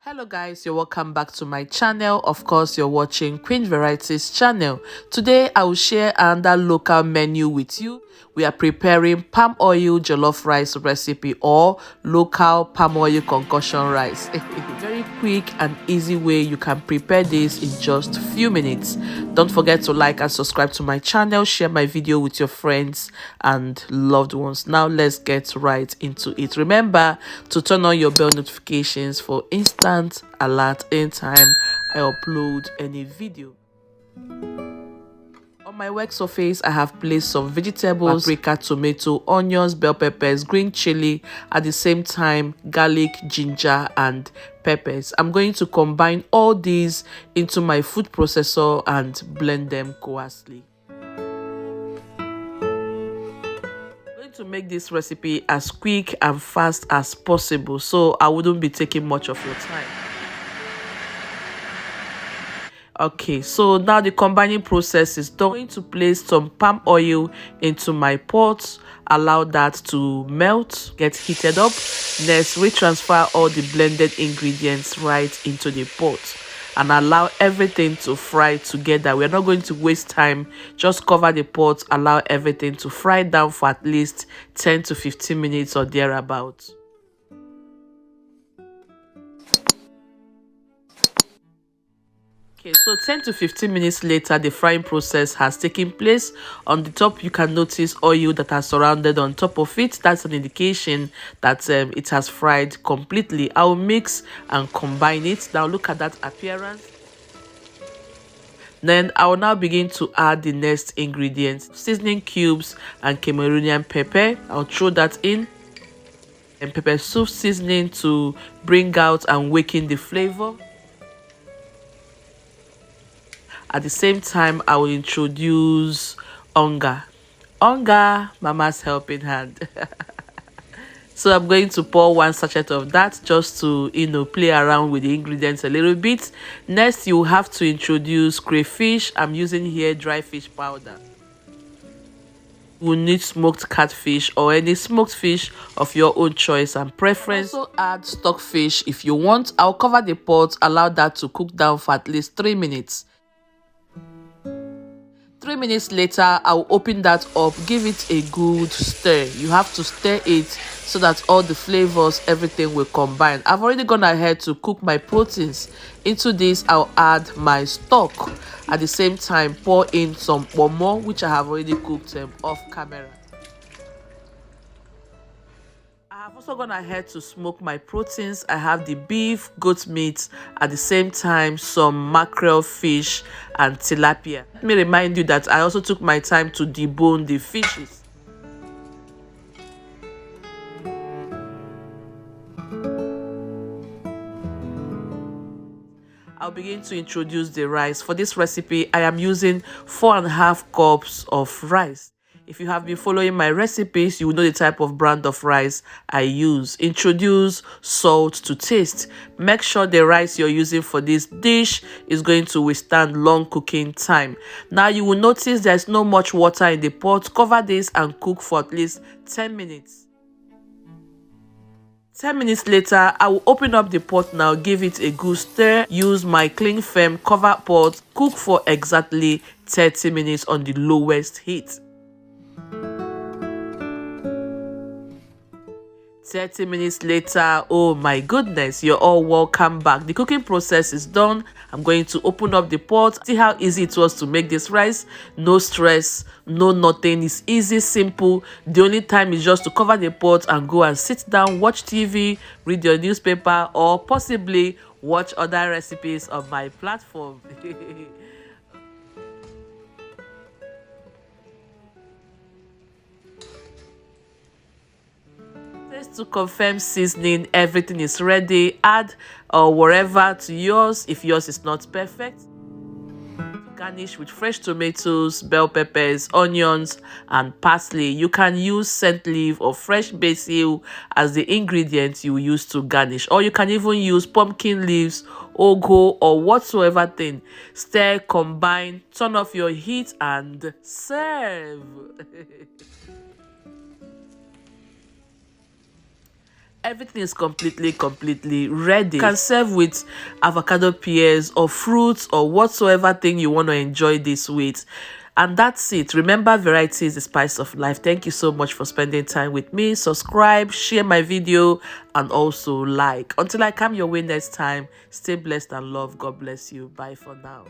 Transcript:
Hello guys, you're welcome back to my channel. Of course, you're watching Queen Varieties channel. Today I will share another local menu with you. We are preparing palm oil jollof rice recipe or local palm oil concoction rice. Very quick and easy way you can prepare this in just a few minutes. Don't forget to like and subscribe to my channel, share my video with your friends and loved ones. Now let's get right into it. Remember to turn on your bell notifications for instant alert anytime I upload any video. On my work surface, I have placed some vegetables, paprika, tomato, onions, bell peppers, green chili, at the same time garlic, ginger and peppers. I'm going to combine all these into my food processor and blend them coarsely. To make this recipe as quick and fast as possible, so I wouldn't be taking much of your time. Okay, so now the combining process is done. I'm going to place some palm oil into my pot, allow that to melt, get heated up. Next, retransfer all the blended ingredients right into the pot and allow everything to fry together. We're not going to waste time. Just cover the pot, allow everything to fry down for at least 10 to 15 minutes or thereabouts. Okay, so 10 to 15 minutes later, the frying process has taken place. On the top, you can notice oil that has surrounded on top of it. That's an indication that it has fried completely. I'll mix and combine it. Now look at that appearance. Then I will now begin to add the next ingredients: seasoning cubes and Cameroonian pepper. I'll throw that in, and pepper soup seasoning to bring out and awaken the flavor. At the same time, I will introduce Onga. Onga, Mama's helping hand. So I'm going to pour 1 sachet of that just to, play around with the ingredients a little bit. Next, you have to introduce crayfish. I'm using here dry fish powder. You need smoked catfish or any smoked fish of your own choice and preference. Also add stockfish if you want. I'll cover the pot, allow that to cook down for at least 3 minutes. 3 minutes later, I'll open that up, give it a good stir. You have to stir it so that all the flavors, everything will combine. I've already gone ahead to cook my proteins. Into this, I'll add my stock. At the same time, pour in some Ponmo, which I have already cooked off camera. I've also gone ahead to smoke my proteins. I have the beef, goat meat, at the same time some mackerel, fish and tilapia. Let me remind you that I also took my time to debone the fishes. I'll begin to introduce the rice. For this recipe, I am using 4.5 cups of rice. If you have been following my recipes, you will know the type of brand of rice I use. Introduce salt to taste. Make sure the rice you're using for this dish is going to withstand long cooking time. Now you will notice there's not much water in the pot. Cover this and cook for at least 10 minutes. 10 minutes later, I will open up the pot now, give it a good stir. Use my cling film cover pot. Cook for exactly 30 minutes on the lowest heat. 30 minutes later, oh my goodness, you're all welcome back. The cooking process is done. I'm going to open up the pot. See how easy it was to make this rice. No stress, no nothing. It's easy, simple. The only time is just to cover the pot and go and sit down, watch TV, read your newspaper, or possibly watch other recipes on my platform. To confirm seasoning, everything is ready. Add whatever to yours if yours is not perfect. Garnish with fresh tomatoes, bell peppers, onions and parsley. You can use scent leaf or fresh basil as the ingredients you use to garnish, or you can even use pumpkin leaves, ogo or whatsoever thing. Stir, combine, turn off your heat and serve. everything is completely ready. You can serve with avocado pears or fruits or whatsoever thing you want to enjoy this with. And that's it. Remember, variety is the spice of life. Thank you so much for spending time with me. Subscribe, share my video, and also like. Until I come your way next time, stay blessed and love. God bless you. Bye for now.